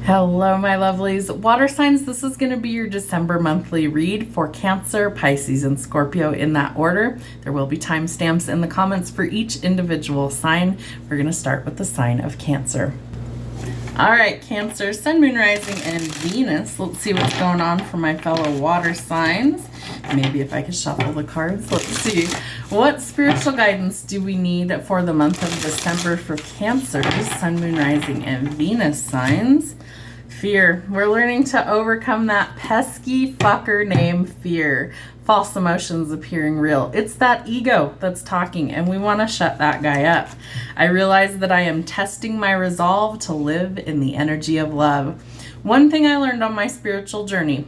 Hello, my lovelies. Water signs, this is going to be your December monthly read for Cancer, Pisces, and Scorpio in that order. There will be timestamps in the comments for each individual sign. We're going to start with the sign of Cancer. All right, Cancer, Sun, Moon, Rising, and Venus. Let's see what's going on for my fellow water signs. Maybe if I could shuffle the cards. Let's see. What spiritual guidance do we need for the month of December for Cancer, Sun, Moon, Rising, and Venus signs? Fear. We're learning to overcome that pesky fucker named fear. False emotions appearing real. It's that ego that's talking, and we want to shut that guy up. I realize that I am testing my resolve to live in the energy of love. One thing I learned on my spiritual journey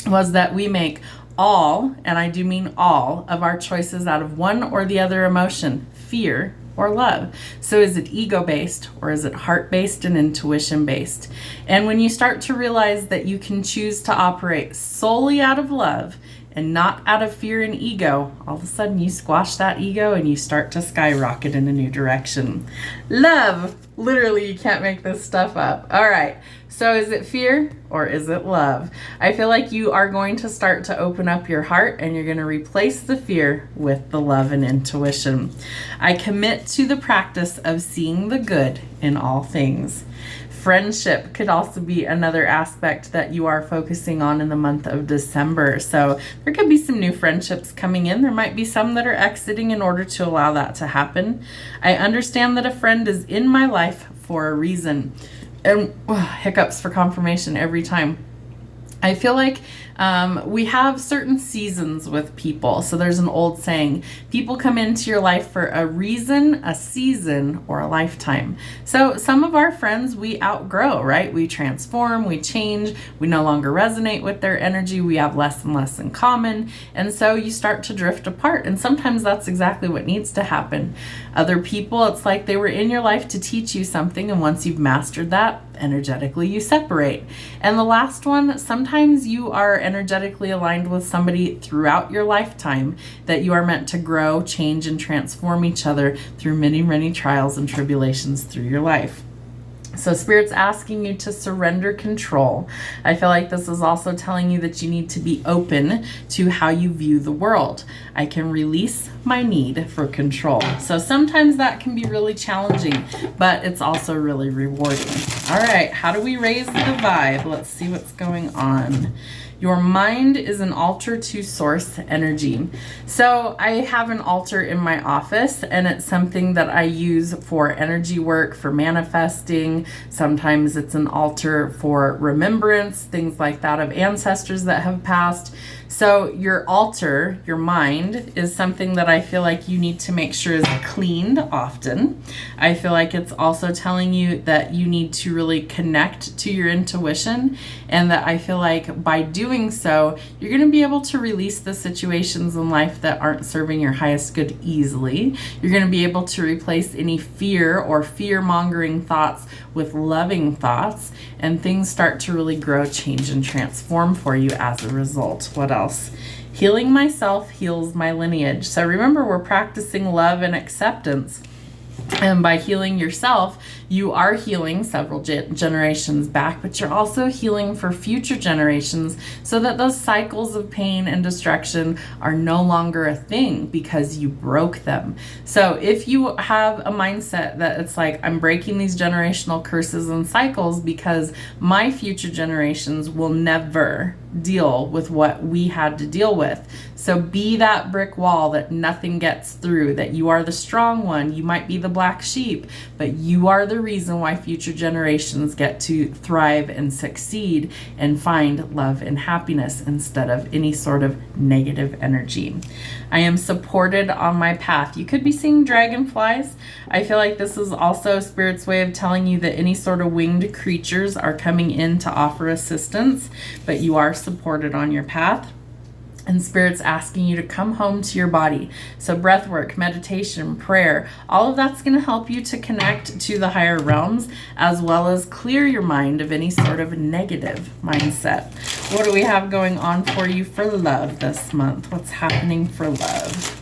was that we make all, and I do mean all, of our choices out of one or the other emotion, fear or love. So is it ego-based or is it heart-based and intuition-based? And when you start to realize that you can choose to operate solely out of love and not out of fear and ego, all of a sudden you squash that ego and you start to skyrocket in a new direction. Love. Literally, you can't make this stuff up. All right. So is it fear or is it love? I feel like you are going to start to open up your heart and you're going to replace the fear with the love and intuition. I commit to the practice of seeing the good in all things. Friendship could also be another aspect that you are focusing on in the month of December. So there could be some new friendships coming in. There might be some that are exiting in order to allow that to happen. I understand that a friend is in my life for a reason. And hiccups for confirmation every time. I feel like we have certain seasons with people. So there's an old saying, people come into your life for a reason, a season, or a lifetime. So some of our friends we outgrow, right? We transform, we change, we no longer resonate with their energy, we have less and less in common, and so you start to drift apart. And sometimes that's exactly what needs to happen. Other people, it's like they were in your life to teach you something, and once you've mastered that, energetically you separate. And the last one, sometimes you are energetically aligned with somebody throughout your lifetime that you are meant to grow, change, and transform each other through many, many trials and tribulations through your life. So Spirit's asking you to surrender control. I feel like this is also telling you that you need to be open to how you view the world. I can release my need for control. So sometimes that can be really challenging, but it's also really rewarding. All right, how do we raise the vibe? Let's see what's going on. Your mind is an altar to source energy. So I have an altar in my office, and it's something that I use for energy work, for manifesting. Sometimes it's an altar for remembrance, things like that of ancestors that have passed. So your altar, your mind, is something that I feel like you need to make sure is cleaned often. I feel like it's also telling you that you need to really connect to your intuition, and that I feel like by doing so, you're going to be able to release the situations in life that aren't serving your highest good easily. You're going to be able to replace any fear or fear-mongering thoughts with loving thoughts, and things start to really grow, change, and transform for you as a result. What else? Healing myself heals my lineage. So remember, we're practicing love and acceptance. And by healing yourself, you are healing several generations back, but you're also healing for future generations so that those cycles of pain and destruction are no longer a thing because you broke them. So if you have a mindset that it's like, I'm breaking these generational curses and cycles because my future generations will never deal with what we had to deal with. So be that brick wall that nothing gets through, that you are the strong one. You might be the black sheep, but you are the reason why future generations get to thrive and succeed and find love and happiness instead of any sort of negative energy. I am supported on my path. You could be seeing dragonflies. I feel like this is also Spirit's way of telling you that any sort of winged creatures are coming in to offer assistance, but you are supported on your path. And Spirit's asking you to come home to your body. So breath work, meditation, prayer, all of that's going to help you to connect to the higher realms, as well as clear your mind of any sort of negative mindset. What do we have going on for you for love this month? What's happening for love?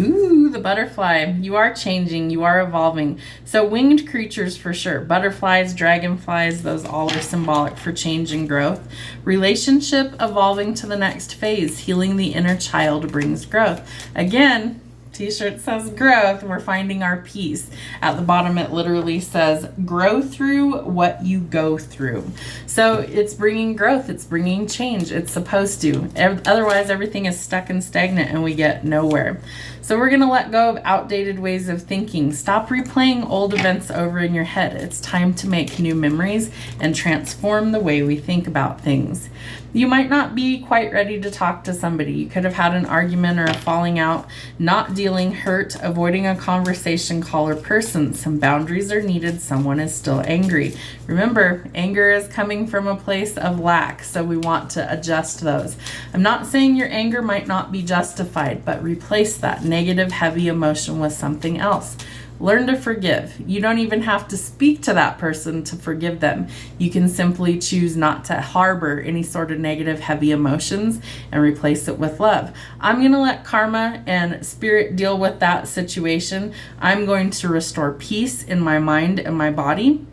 Ooh, the butterfly. You are changing. You are evolving. So winged creatures for sure. Butterflies, dragonflies, those all are symbolic for change and growth. Relationship evolving to the next phase. Healing the inner child brings growth. Again, t-shirt says growth. We're finding our peace. At the bottom, it literally says grow through what you go through. So it's bringing growth. It's bringing change. It's supposed to. Otherwise, everything is stuck and stagnant and we get nowhere. So we're going to let go of outdated ways of thinking. Stop replaying old events over in your head. It's time to make new memories and transform the way we think about things. You might not be quite ready to talk to somebody. You could have had an argument or a falling out, not dealing hurt, avoiding a conversation, call, or person. Some boundaries are needed. Someone is still angry. Remember, anger is coming from a place of lack, so we want to adjust those. I'm not saying your anger might not be justified, but replace that negative, heavy emotion with something else. Learn to forgive. You don't even have to speak to that person to forgive them. You can simply choose not to harbor any sort of negative, heavy emotions and replace it with love. I'm going to let karma and spirit deal with that situation. I'm going to restore peace in my mind and my body.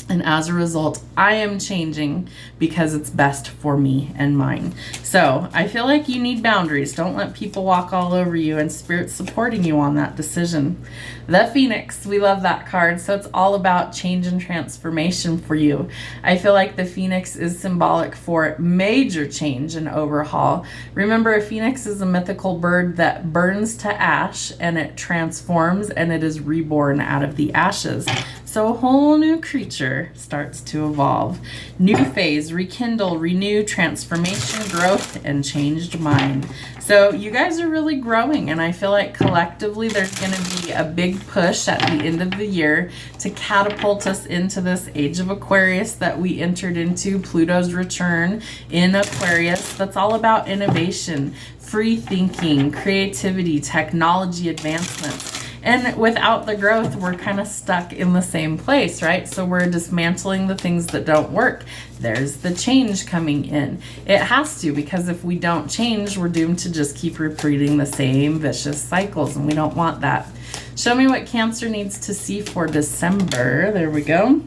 And as a result, I am changing because it's best for me and mine. So I feel like you need boundaries. Don't let people walk all over you, and Spirit's supporting you on that decision. The Phoenix, we love that card. So it's all about change and transformation for you. I feel like the Phoenix is symbolic for major change and overhaul. Remember, a Phoenix is a mythical bird that burns to ash and it transforms and it is reborn out of the ashes. So a whole new creature starts to evolve. New phase, rekindle, renew, transformation, growth, and changed mind. So you guys are really growing, and I feel like collectively there's going to be a big push at the end of the year to catapult us into this age of Aquarius that we entered into, Pluto's return in Aquarius. That's all about innovation, free thinking, creativity, technology advancements. And without the growth, we're kind of stuck in the same place, right? So we're dismantling the things that don't work. There's the change coming in. It has to, because if we don't change, we're doomed to just keep repeating the same vicious cycles, and we don't want that. Show me what Cancer needs to see for December. There we go.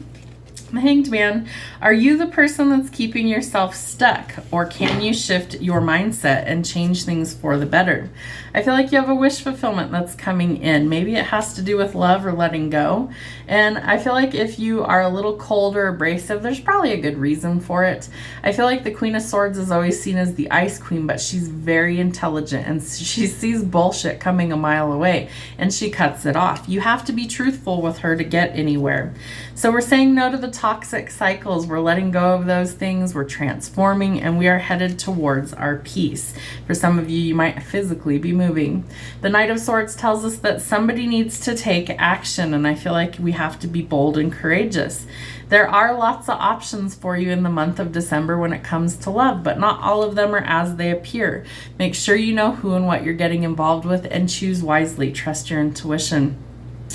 The Hanged Man. Are you the person that's keeping yourself stuck, or can you shift your mindset and change things for the better? I feel like you have a wish fulfillment that's coming in. Maybe it has to do with love or letting go. And I feel like if you are a little cold or abrasive, there's probably a good reason for it. I feel like the Queen of Swords is always seen as the Ice Queen, but she's very intelligent and she sees bullshit coming a mile away and she cuts it off. You have to be truthful with her to get anywhere. So we're saying no to the toxic cycles. We're letting go of those things. We're transforming, and we are headed towards our peace. For some of you, you might physically be moving. The Knight of Swords tells us that somebody needs to take action, and I feel like we have to be bold and courageous. There are lots of options for you in the month of December when it comes to love, but not all of them are as they appear. Make sure you know who and what you're getting involved with, and choose wisely. Trust your intuition.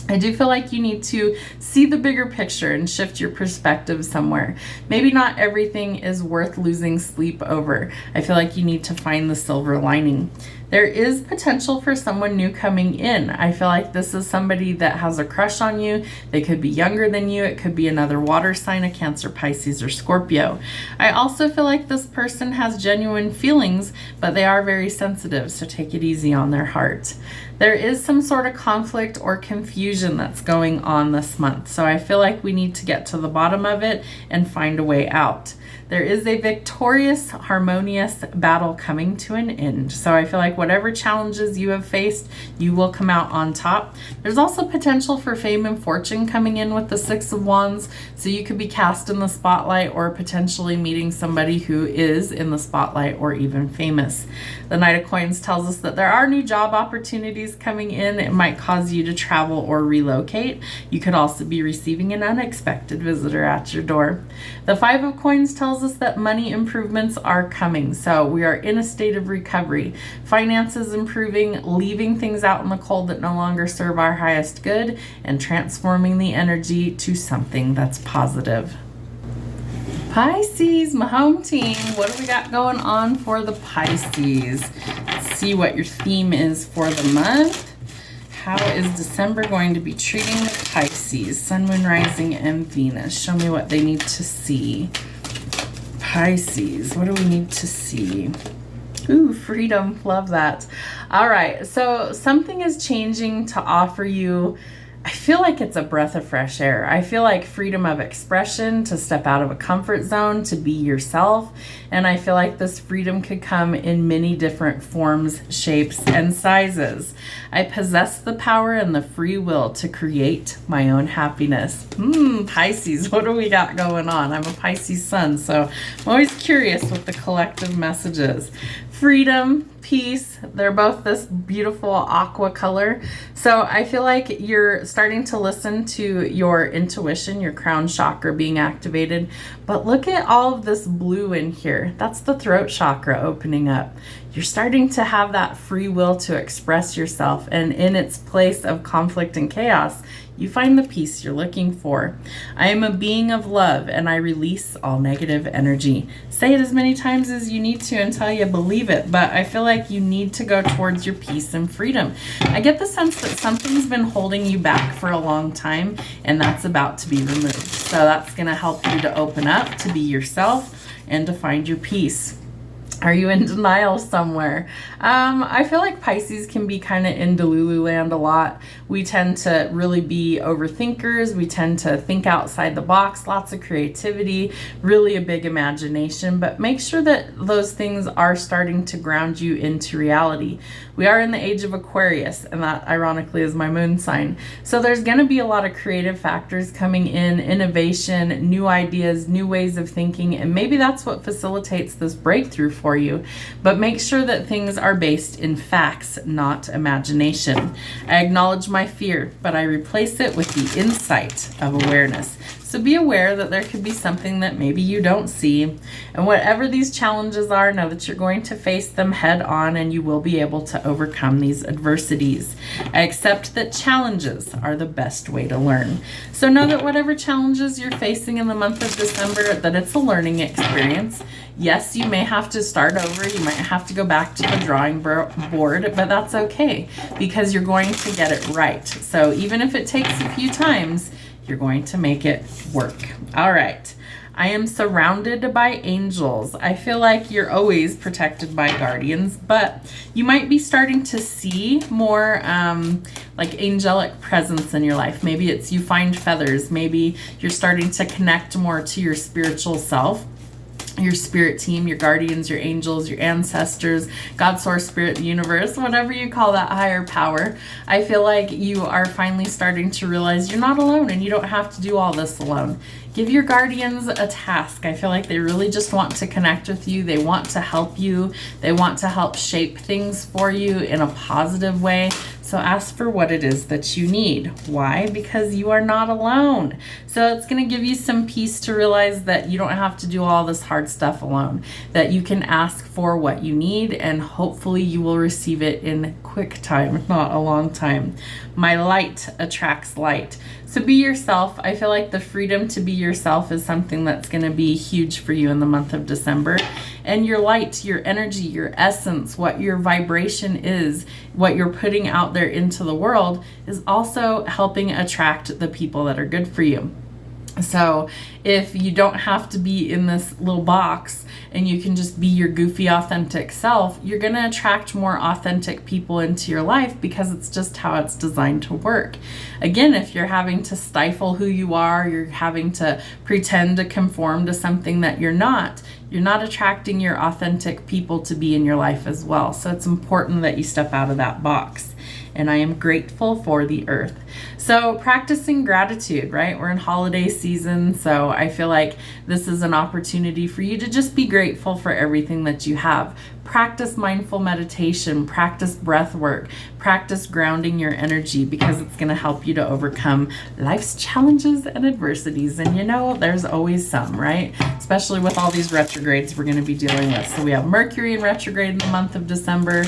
I do feel like you need to see the bigger picture and shift your perspective somewhere. Maybe not everything is worth losing sleep over. I feel like you need to find the silver lining. There is potential for someone new coming in. I feel like this is somebody that has a crush on you. They could be younger than you. It could be another water sign, a Cancer, Pisces, or Scorpio. I also feel like this person has genuine feelings, but they are very sensitive, so take it easy on their heart. There is some sort of conflict or confusion that's going on this month, so I feel like we need to get to the bottom of it and find a way out. There is a victorious, harmonious battle coming to an end. So I feel like whatever challenges you have faced, you will come out on top. There's also potential for fame and fortune coming in with the Six of Wands. So you could be cast in the spotlight or potentially meeting somebody who is in the spotlight or even famous. The Knight of Coins tells us that there are new job opportunities coming in. It might cause you to travel or relocate. You could also be receiving an unexpected visitor at your door. The Five of Coins tells us that money improvements are coming. So we are in a state of recovery. Finances improving, leaving things out in the cold that no longer serve our highest good, and transforming the energy to something that's positive. Pisces, my home team. What do we got going on for the Pisces? Let's see what your theme is for the month. How is December going to be treating the Pisces? Sun, Moon, Rising, and Venus. Show me what they need to see. Pisces, what do we need to see? Ooh, freedom. Love that. All right. So something is changing to offer you. I feel like it's a breath of fresh air. I feel like freedom of expression, to step out of a comfort zone, to be yourself. And I feel like this freedom could come in many different forms, shapes, and sizes. I possess the power and the free will to create my own happiness. Pisces, what do we got going on? I'm a Pisces sun, so I'm always curious what the collective message is. Freedom, peace, they're both this beautiful aqua color. So I feel like you're starting to listen to your intuition, your crown chakra being activated. But look at all of this blue in here. That's the throat chakra opening up. You're starting to have that free will to express yourself. And in its place of conflict and chaos, you find the peace you're looking for. I am a being of love and I release all negative energy. Say it as many times as you need to until you believe it, but I feel like you need to go towards your peace and freedom. I get the sense that something's been holding you back for a long time, and that's about to be removed. So that's going to help you to open up, to be yourself, and to find your peace. Are you in denial somewhere? I feel like Pisces can be kind of in Delulu land a lot. We tend to really be overthinkers. We tend to think outside the box, lots of creativity, really a big imagination, but make sure that those things are starting to ground you into reality. We are in the age of Aquarius, and that ironically is my moon sign. So there's going to be a lot of creative factors coming in, innovation, new ideas, new ways of thinking, and maybe that's what facilitates this breakthrough for you. But make sure that things are based in facts, not imagination. I acknowledge my fear, but I replace it with the insight of awareness. So be aware that there could be something that maybe you don't see. And whatever these challenges are, know that you're going to face them head on and you will be able to overcome these adversities. I accept that challenges are the best way to learn. So know that whatever challenges you're facing in the month of December, that it's a learning experience. Yes, you may have to start over. You might have to go back to the drawing board, but that's okay because you're going to get it right. So even if it takes a few times, you're going to make it work. All right. I am surrounded by angels. I feel like you're always protected by guardians, but you might be starting to see more like angelic presence in your life. Maybe it's you find feathers. Maybe you're starting to connect more to your spiritual self, your spirit team, your guardians, your angels, your ancestors, God, source, spirit, the universe, whatever you call that higher power. I feel like you are finally starting to realize you're not alone and you don't have to do all this alone. Give your guardians a task. I feel like they really just want to connect with you. They want to help you. They want to help shape things for you in a positive way. So ask for what it is that you need. Why? Because you are not alone. So it's going to give you some peace to realize that you don't have to do all this hard stuff alone, that you can ask for what you need and hopefully you will receive it in quick time, not a long time. My light attracts light. So be yourself. I feel like the freedom to be yourself is something that's going to be huge for you in the month of December. And your light, your energy, your essence, what your vibration is, what you're putting out there into the world is also helping attract the people that are good for you. So if you don't have to be in this little box and you can just be your goofy, authentic self, you're going to attract more authentic people into your life because it's just how it's designed to work. Again, if you're having to stifle who you are, you're having to pretend to conform to something that you're not attracting your authentic people to be in your life as well. So it's important that you step out of that box. And I am grateful for the earth. So practicing gratitude, right? We're in holiday season, so I feel like this is an opportunity for you to just be grateful for everything that you have. Practice mindful meditation, practice breath work, practice grounding your energy because it's going to help you to overcome life's challenges and adversities. And you know, there's always some, right? Especially with all these retrogrades we're going to be dealing with. So we have Mercury in retrograde in the month of December.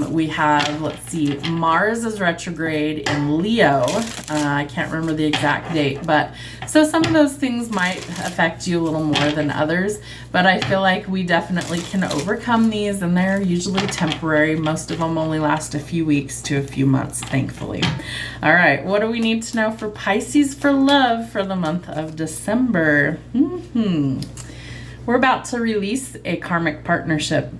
We have, let's see, Mars is retrograde in Leo. I can't remember the exact date, but so some of those things might affect you a little more than others, but I feel like we definitely can overcome these, and they're usually temporary. Most of them only last a few weeks to a few months, thankfully. All right, what do we need to know for Pisces for love for the month of December? We're about to release a karmic partnership.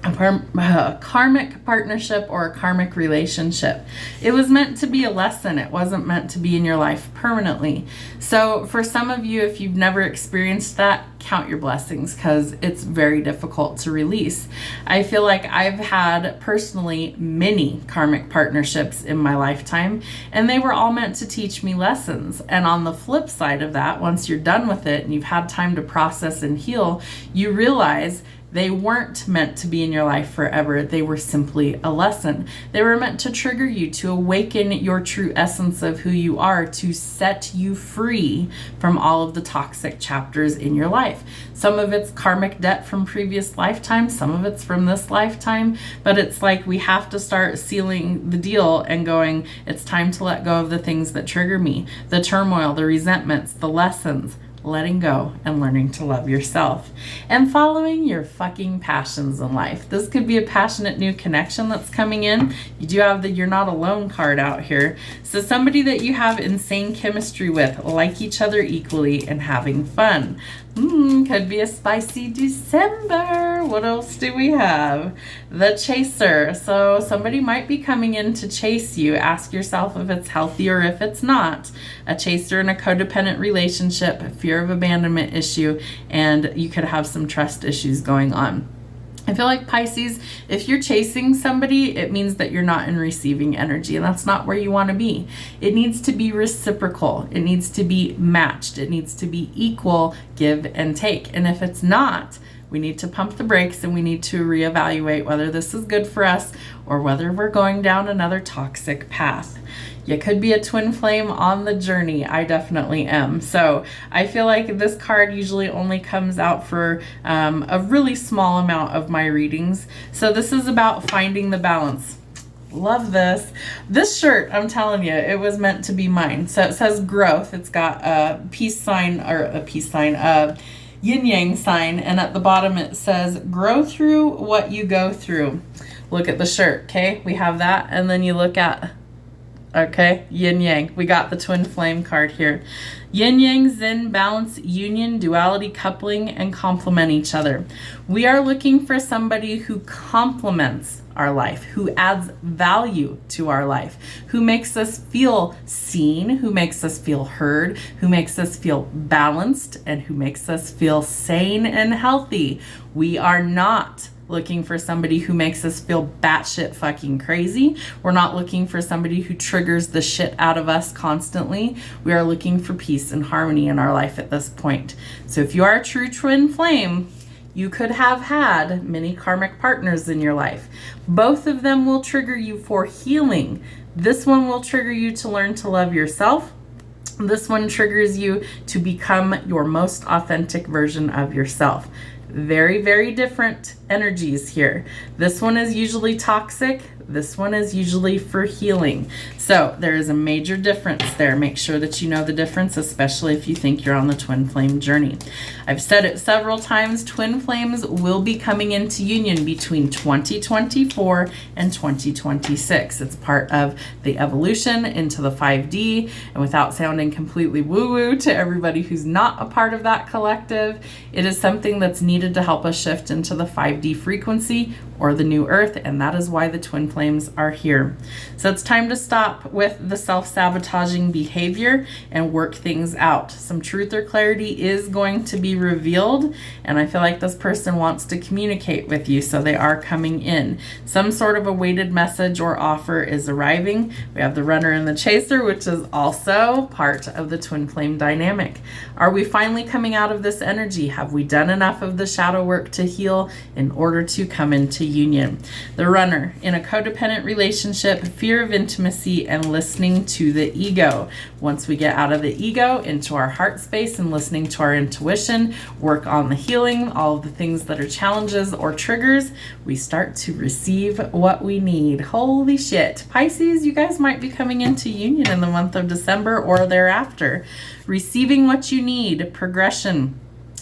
A karmic partnership or a karmic relationship. It was meant to be a lesson. It wasn't meant to be in your life permanently. So for some of you, if you've never experienced that, count your blessings, because it's very difficult to release. I feel like I've had personally many karmic partnerships in my lifetime, and they were all meant to teach me lessons. And on the flip side of that, once you're done with it and you've had time to process and heal, you realize they weren't meant to be in your life forever. They were simply a lesson. They were meant to trigger you, to awaken your true essence of who you are, to set you free from all of the toxic chapters in your life. Some of it's karmic debt from previous lifetimes, some of it's from this lifetime, but it's like we have to start sealing the deal and going, it's time to let go of the things that trigger me, the turmoil, the resentments, the lessons. Letting go and learning to love yourself and following your fucking passions in life. This could be a passionate new connection that's coming in. You do have the you're not alone card out here. So somebody that you have insane chemistry with, like each other equally and having fun. Could be a spicy December. What else do we have? The chaser. So somebody might be coming in to chase you. Ask yourself if it's healthy or if it's not. A chaser in a codependent relationship, fear of abandonment issue, and you could have some trust issues going on. I feel like Pisces, if you're chasing somebody, it means that you're not in receiving energy, and that's not where you want to be. It needs to be reciprocal. It needs to be matched. It needs to be equal, give and take. And if it's not, we need to pump the brakes and we need to reevaluate whether this is good for us or whether we're going down another toxic path. You could be a twin flame on the journey. I definitely am. So I feel like this card usually only comes out for a really small amount of my readings. So this is about finding the balance. Love this. This shirt, I'm telling you, it was meant to be mine. So it says growth. It's got a peace sign, or a peace sign, yin yang sign, and at the bottom it says grow through what you go through. Look at the shirt, okay? We have that, and then you look at, okay, yin yang. We got the twin flame card here. Yin yang, yin, balance, union, duality, coupling, and complement each other. We are looking for somebody who complements our life, who adds value to our life, who makes us feel seen, who makes us feel heard, who makes us feel balanced, and who makes us feel sane and healthy. We are not looking for somebody who makes us feel batshit fucking crazy. We're not looking for somebody who triggers the shit out of us constantly. We are looking for peace and harmony in our life at this point. So if you are a true twin flame, you could have had many karmic partners in your life. Both of them will trigger you for healing. This one will trigger you to learn to love yourself. This one triggers you to become your most authentic version of yourself. Very, very different energies here. This one is usually toxic. This one is usually for healing. So there is a major difference there. Make sure that you know the difference, especially if you think you're on the twin flame journey. I've said it several times, twin flames will be coming into union between 2024 and 2026. It's part of the evolution into the 5D, and without sounding completely woo-woo to everybody who's not a part of that collective, it is something that's needed to help us shift into the 5D frequency or the new earth, and that is why the twin flames are here. So it's time to stop with the self-sabotaging behavior and work things out. Some truth or clarity is going to be revealed, and I feel like this person wants to communicate with you, so they are coming in. Some sort of a weighted message or offer is arriving. We have the runner and the chaser, which is also part of the twin flame dynamic. Are we finally coming out of this energy? Have we done enough of the shadow work to heal in in order to come into union. The runner, in a codependent relationship, fear of intimacy and listening to the ego. Once we get out of the ego into our heart space and listening to our intuition, work on the healing, all of the things that are challenges or triggers, we start to receive what we need. Holy shit. Pisces, you guys might be coming into union in the month of December or thereafter. Receiving what you need, progression,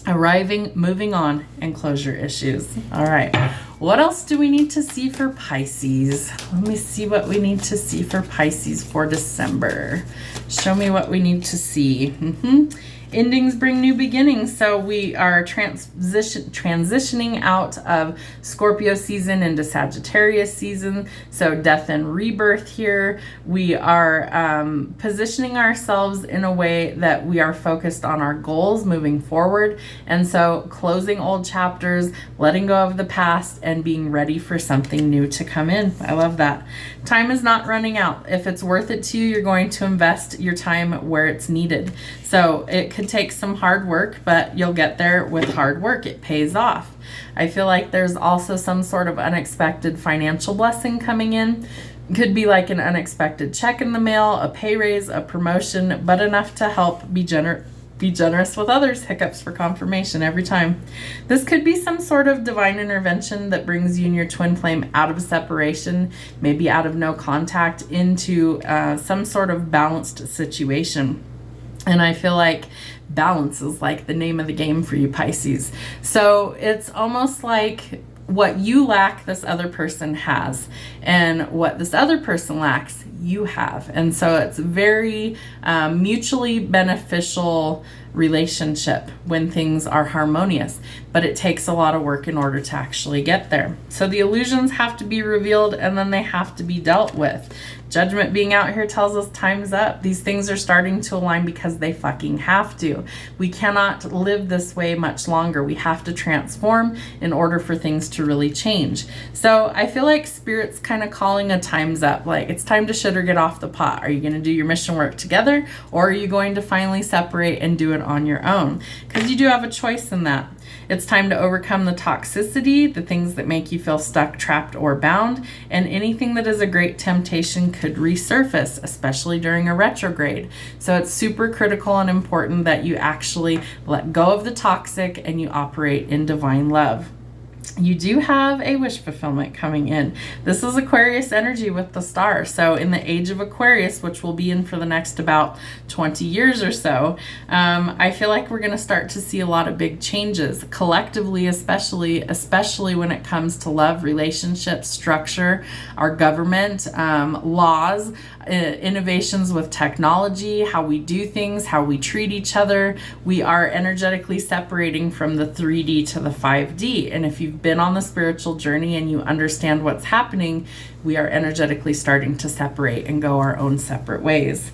arriving, moving on, and closure issues. All right. What else do we need to see for Pisces? Let me see what we need to see for Pisces for December. Show me what we need to see. Endings bring new beginnings. So we are transitioning out of Scorpio season into Sagittarius season. So death and rebirth here. We are positioning ourselves in a way that we are focused on our goals moving forward. And so closing old chapters, letting go of the past, and being ready for something new to come in. I love that. Time is not running out. If it's worth it to you, you're going to invest your time where it's needed. So it could take some hard work, but you'll get there with hard work. It pays off. I feel like there's also some sort of unexpected financial blessing coming in. Could be like an unexpected check in the mail, a pay raise, a promotion, but enough to help be generous with others. Hiccups for confirmation every time. This could be some sort of divine intervention that brings you and your twin flame out of separation, maybe out of no contact, into some sort of balanced situation. And I feel like balance is like the name of the game for you, Pisces. So it's almost like what you lack, this other person has, and what this other person lacks, you have. And so it's very mutually beneficial relationship when things are harmonious, but it takes a lot of work in order to actually get there. So the illusions have to be revealed, and then they have to be dealt with. Judgment being out here tells us time's up. These things are starting to align because they fucking have to. We cannot live this way much longer. We have to transform in order for things to really change. So I feel like Spirit's kind of calling a time's up. Like, it's time to shit or get off the pot. Are you going to do your mission work together, or are you going to finally separate and do it on your own? Because you do have a choice in that. It's time to overcome the toxicity, the things that make you feel stuck, trapped, or bound, and anything that is a great temptation could resurface, especially during a retrograde. So it's super critical and important that you actually let go of the toxic and you operate in divine love. You do have a wish fulfillment coming in. This is Aquarius energy with the star. So in the age of Aquarius, which we'll be in for the next about 20 years or so, I feel like we're going to start to see a lot of big changes collectively, especially when it comes to love, relationships, structure, our government, laws, innovations with technology, how we do things, how we treat each other. We are energetically separating from the 3D to the 5D. And if you've been on the spiritual journey and you understand what's happening, we are energetically starting to separate and go our own separate ways.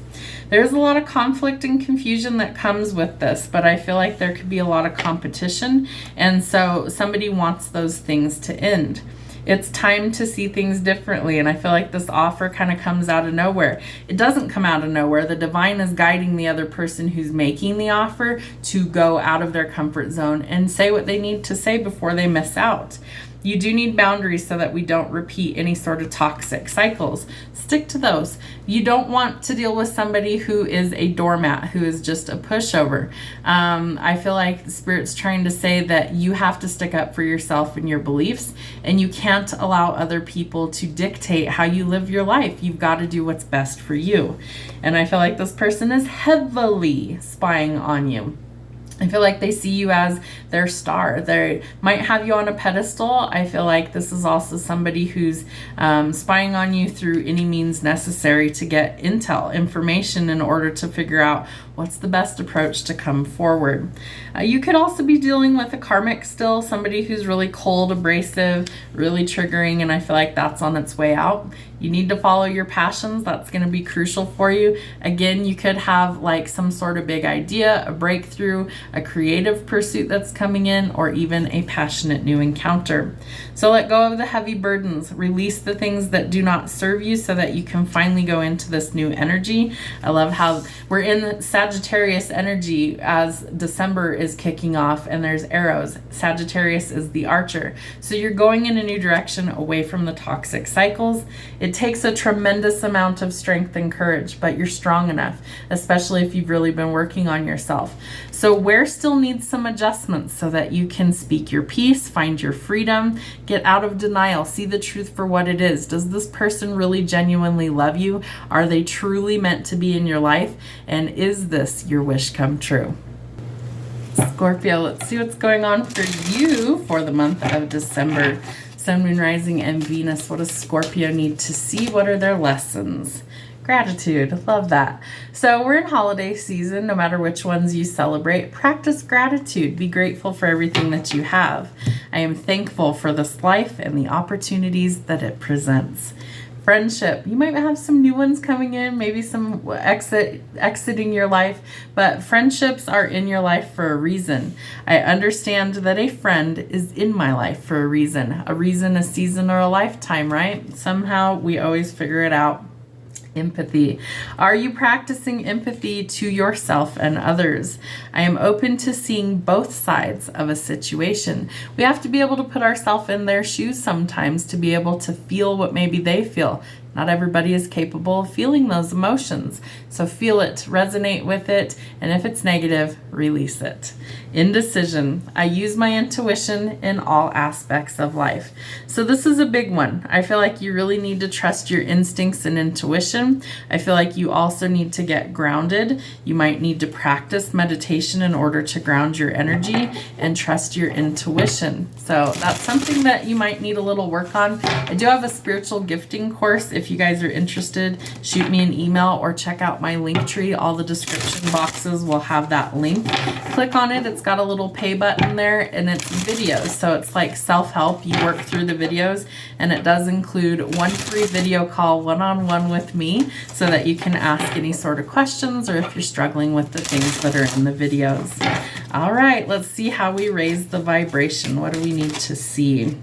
There's a lot of conflict and confusion that comes with this, but I feel like there could be a lot of competition. And so somebody wants those things to end. It's time to see things differently, and I feel like this offer kind of comes out of nowhere. It doesn't come out of nowhere. The divine is guiding the other person who's making the offer to go out of their comfort zone and say what they need to say before they miss out. You do need boundaries so that we don't repeat any sort of toxic cycles. Stick to those. You don't want to deal with somebody who is a doormat, who is just a pushover. I feel like the Spirit's trying to say that you have to stick up for yourself and your beliefs, and you can't allow other people to dictate how you live your life. You've got to do what's best for you. And I feel like this person is heavily spying on you. I feel like they see you as their star. They might have you on a pedestal. I feel like this is also somebody who's spying on you through any means necessary to get intel, information, in order to figure out what's the best approach to come forward. You could also be dealing with a karmic still, somebody who's really cold, abrasive, really triggering, and I feel like that's on its way out. You need to follow your passions. That's going to be crucial for you. Again, you could have like some sort of big idea, a breakthrough, a creative pursuit that's coming in, or even a passionate new encounter. So let go of the heavy burdens. Release the things that do not serve you so that you can finally go into this new energy. I love how we're in Sagittarius energy as December is kicking off, and there's arrows. Sagittarius is the archer. So you're going in a new direction away from the toxic cycles. It takes a tremendous amount of strength and courage, but you're strong enough, especially if you've really been working on yourself. So where still needs some adjustments so that you can speak your piece, find your freedom, get out of denial, see the truth for what it is. Does this person really genuinely love you? Are they truly meant to be in your life? And is this your wish come true? Scorpio, let's see what's going on for you for the month of December. Sun, Moon, Rising, and Venus. What does Scorpio need to see? What are their lessons? Gratitude. Love that. So we're in holiday season. No matter which ones you celebrate, practice gratitude. Be grateful for everything that you have. I am thankful for this life and the opportunities that it presents. Friendship. You might have some new ones coming in, maybe some exiting your life, but friendships are in your life for a reason. I understand that a friend is in my life for a reason, a season, or a lifetime, right? Somehow we always figure it out. Empathy. Are you practicing empathy to yourself and others? I am open to seeing both sides of a situation. We have to be able to put ourselves in their shoes sometimes to be able to feel what maybe they feel. Not everybody is capable of feeling those emotions. So feel it, resonate with it, and if it's negative, release it. Indecision. I use my intuition in all aspects of life. So this is a big one. I feel like you really need to trust your instincts and intuition. I feel like you also need to get grounded. You might need to practice meditation in order to ground your energy and trust your intuition. So that's something that you might need a little work on. I do have a spiritual gifting course. If you guys are interested, shoot me an email or check out my linktree. All the description boxes will have that link. Click on it. It's got a little pay button there, and it's videos. So it's like self-help. You work through the videos, and it does include one free video call one-on-one with me so that you can ask any sort of questions or if you're struggling with the things that are in the videos. All right, let's see how we raise the vibration. What do we need to see?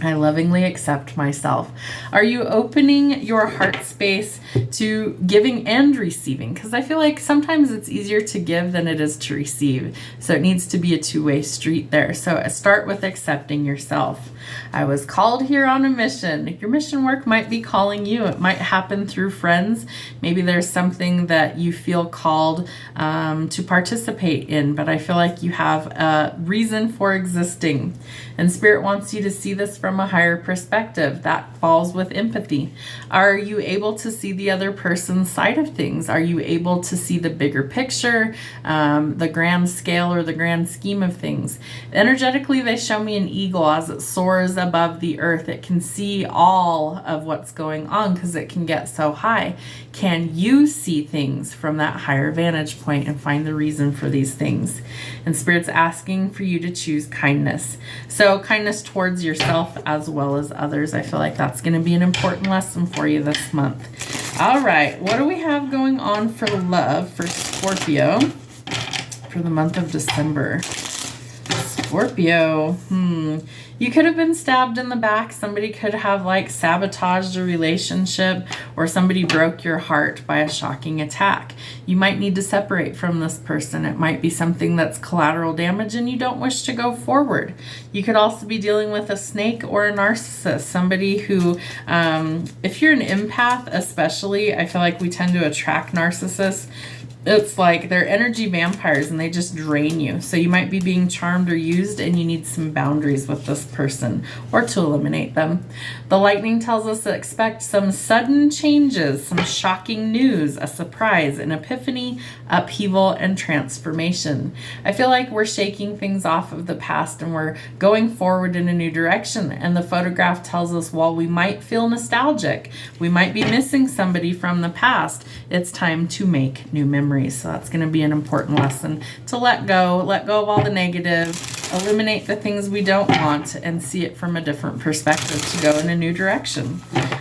I lovingly accept myself. Are you opening your heart space to giving and receiving? Because I feel like sometimes it's easier to give than it is to receive. So it needs to be a two-way street there. So start with accepting yourself. I was called here on a mission. Your mission work might be calling you. It might happen through friends. Maybe there's something that you feel called to participate in, but I feel like you have a reason for existing. And Spirit wants you to see this from a higher perspective. That falls with empathy. Are you able to see the other person's side of things? Are you able to see the bigger picture, the grand scale or the grand scheme of things? Energetically, they show me an eagle as it soars above the earth. It can see all of what's going on because it can get so high. Can you see things from that higher vantage point and find the reason for these things? And Spirit's asking for you to choose kindness. So kindness towards yourself as well as others. I feel like that's going to be an important lesson for you this month. All right, what do we have going on for love for Scorpio for the month of December? Scorpio, you could have been stabbed in the back. Somebody could have like sabotaged a relationship, or somebody broke your heart by a shocking attack. You might need to separate from this person. It might be something that's collateral damage and you don't wish to go forward. You could also be dealing with a snake or a narcissist, somebody who, if you're an empath especially, I feel like we tend to attract narcissists. It's like they're energy vampires and they just drain you. So you might be being charmed or used, and you need some boundaries with this person or to eliminate them. The lightning tells us to expect some sudden changes, some shocking news, a surprise, an epiphany, upheaval, and transformation. I feel like we're shaking things off of the past and we're going forward in a new direction. And the photograph tells us while we might feel nostalgic, we might be missing somebody from the past, it's time to make new memories. So that's going to be an important lesson to let go of all the negative, eliminate the things we don't want, and see it from a different perspective to go in a new direction.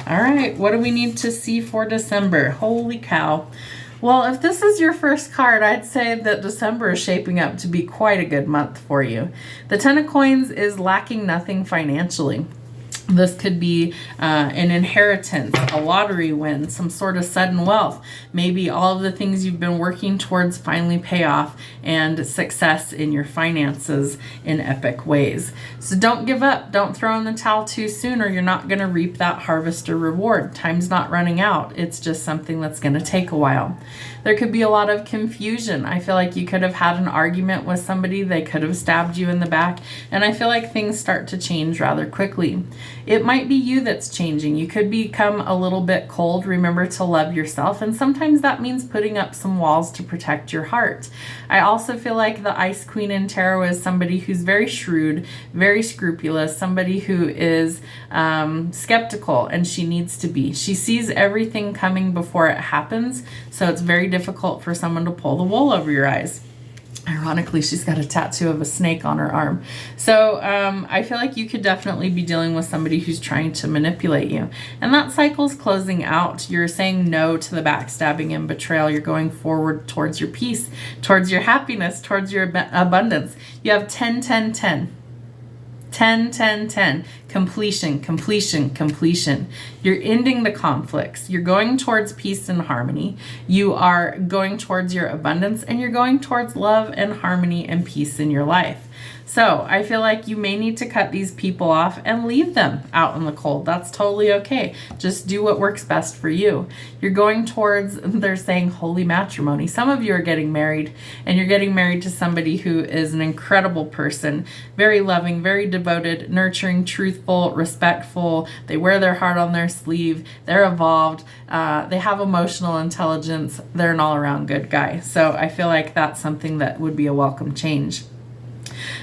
All right, what do we need to see for December? Holy cow. Well, if this is your first card, I'd say that December is shaping up to be quite a good month for you. The Ten of Coins is lacking nothing financially. This could be an inheritance, a lottery win, some sort of sudden wealth. Maybe all of the things you've been working towards finally pay off, and success in your finances in epic ways. So don't give up. Don't throw in the towel too soon, or you're not going to reap that harvest or reward. Time's not running out. It's just something that's going to take a while. There could be a lot of confusion. I feel like you could have had an argument with somebody. They could have stabbed you in the back. And I feel like things start to change rather quickly. It might be you that's changing. You could become a little bit cold. Remember to love yourself. And sometimes that means putting up some walls to protect your heart. I also feel like the Ice Queen in Tarot is somebody who's very shrewd, very scrupulous, somebody who is skeptical, and she needs to be. She sees everything coming before it happens. So it's very difficult for someone to pull the wool over your eyes. Ironically, she's got a tattoo of a snake on her arm. So I feel like you could definitely be dealing with somebody who's trying to manipulate you. And that cycle's closing out. You're saying no to the backstabbing and betrayal. You're going forward towards your peace, towards your happiness, towards your abundance. You have 10, 10, 10. 10, 10, 10. Completion, completion, completion. You're ending the conflicts. You're going towards peace and harmony. You are going towards your abundance, and you're going towards love and harmony and peace in your life. So I feel like you may need to cut these people off and leave them out in the cold. That's totally okay. Just do what works best for you. You're going towards, they're saying, holy matrimony. Some of you are getting married, and you're getting married to somebody who is an incredible person, very loving, very devoted, nurturing, truthful, respectful. They wear their heart on their sleeve. They're evolved. They have emotional intelligence. They're an all-around good guy. So I feel like that's something that would be a welcome change.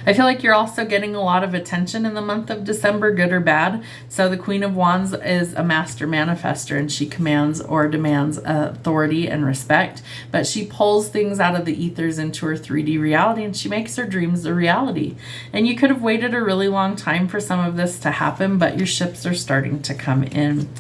I feel like you're also getting a lot of attention in the month of December, good or bad. So the Queen of Wands is a master manifester, and she commands or demands authority and respect, but she pulls things out of the ethers into her 3D reality, and she makes her dreams a reality. And you could have waited a really long time for some of this to happen, but your ships are starting to come in.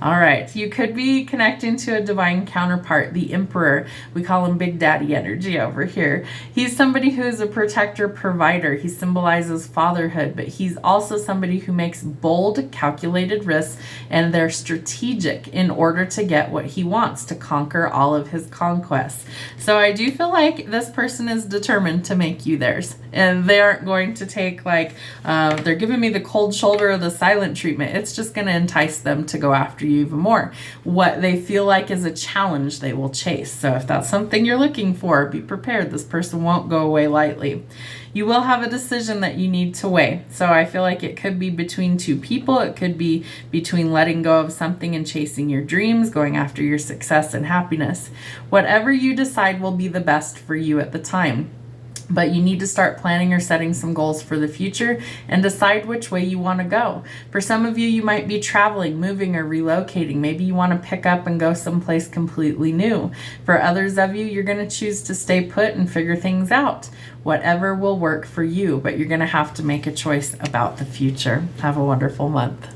All right, you could be connecting to a divine counterpart, the Emperor. We call him Big Daddy energy over here. He's somebody who is a protector, provider. He symbolizes fatherhood, but he's also somebody who makes bold, calculated risks, and they're strategic in order to get what he wants, to conquer all of his conquests. So I do feel like this person is determined to make you theirs, and they aren't going to take they're giving me the cold shoulder or the silent treatment. It's just going to entice them to go after you even more. What they feel like is a challenge, they will chase. So if that's something you're looking for, be prepared. This person won't go away lightly. You will have a decision that you need to weigh. So I feel like it could be between two people. It could be between letting go of something and chasing your dreams, going after your success and happiness. Whatever you decide will be the best for you at the time. But you need to start planning or setting some goals for the future and decide which way you want to go. For some of you, you might be traveling, moving, or relocating. Maybe you want to pick up and go someplace completely new. For others of you, you're going to choose to stay put and figure things out. Whatever will work for you, but you're going to have to make a choice about the future. Have a wonderful month.